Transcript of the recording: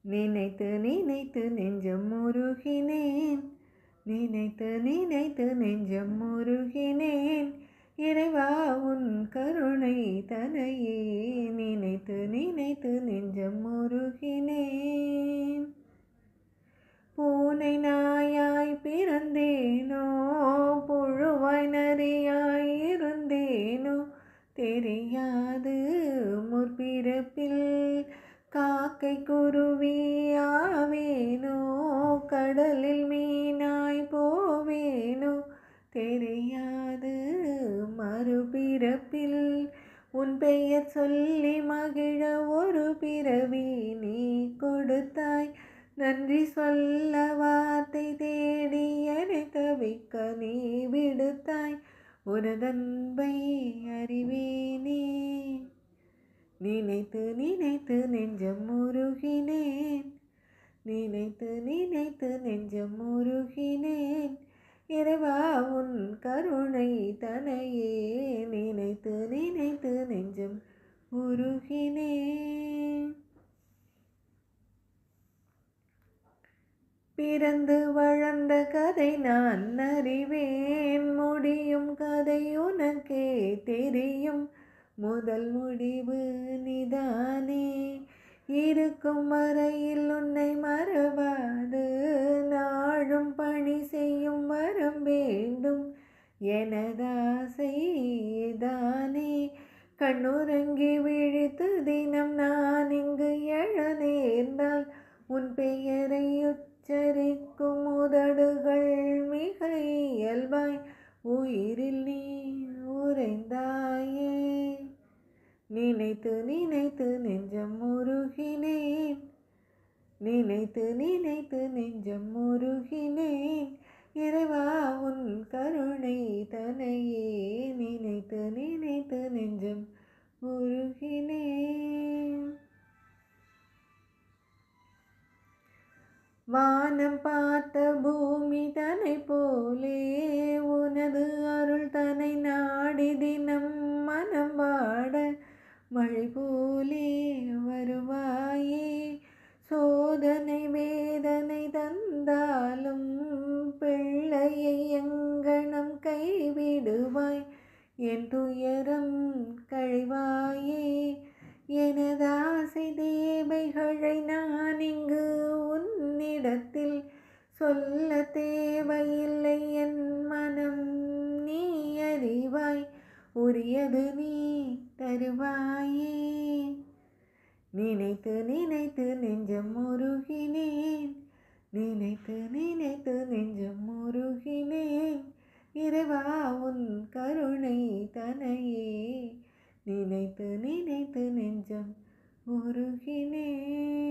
நினைத்து நினைத்து நெஞ்சம் உருகினேன், நினைத்து நினைத்து நெஞ்சம் உருகினேன். இறைவா உன் கருணை தனையே, நினைத்து நினைத்து நெஞ்சம் உருகினேன். பூனை நாயாய் பிறந்தேனோ, புழுவாய் நரியாய் இருந்தேனோ, தெரியாது முற்பிறப்பில் காக்கை குருவி ஆவேனோ, கடலில் மீனாய் போவேனோ, தெரியாது மறுபிறப்பில் உன் பெயர் சொல்லி மகிழ ஒரு பிறவி நீ கொடுத்தாய். நன்றி சொல்ல வார்த்தை தேடி என்னை தவிக்க நீ விடுத்தாய். உனதன்பை அறிவேனே, நினைத்து நினைத்து நெஞ்சம் உருகினேன், நினைத்து நினைத்து நெஞ்சம் உருகினேன். இறைவா உன் கருணை தனையே, நினைத்து நினைத்து நெஞ்சம் உருகினேன். பிறந்து வளர்ந்த கதை நான் அறிவேன், முடியும் கதை உனக்கே தெரியும். முதல் முடிவு நீதானே, இருக்கும் வரையில் உன்னை மறவாது நாளும் பணி செய்யும் வரம் வேண்டும். எனதாசை தானே, கண்ணுறங்கி விழித்து தினம் நான் இங்கு எழ நேர்ந்தால் உன் பெயரை உச்சரிக்கும் உதடுகள் மிக இயல்பாய் உயிரில் நீ உறைந்தாயே. நினைத்து நினைத்து நெஞ்சம் உருகினேன், நினைத்து நினைத்து நெஞ்சம் உருகினேன். இறைவா உன் கருணை தனையே, நினைத்து நினைத்து நெஞ்சம் உருகினேன். வானம் பார்த்த பூமி தனை போலே, உனது அருள் தனை நாடி தினம் மனம் வாட மழை போலே வருவாயே. சோதனை வேதனை தந்தாலும் பிள்ளையை எங்கனம் கைவிடுவாய். என் துயரம் கழிவாயே. எனதாசை தேவைகளை நான் இங்கு உன்னிடத்தில் சொல்ல தேவையில்லை. என் மனம் நீ அறிவாய், உரியது நீ தருவாயே. நினைத்து நினைத்து நெஞ்சம் உருகினேன், நினைத்து நினைத்து நெஞ்சம் உருகினேன். இறைவா உன் கருணை தனையே, நினைத்து நினைத்து நெஞ்சம் உருகினேன்.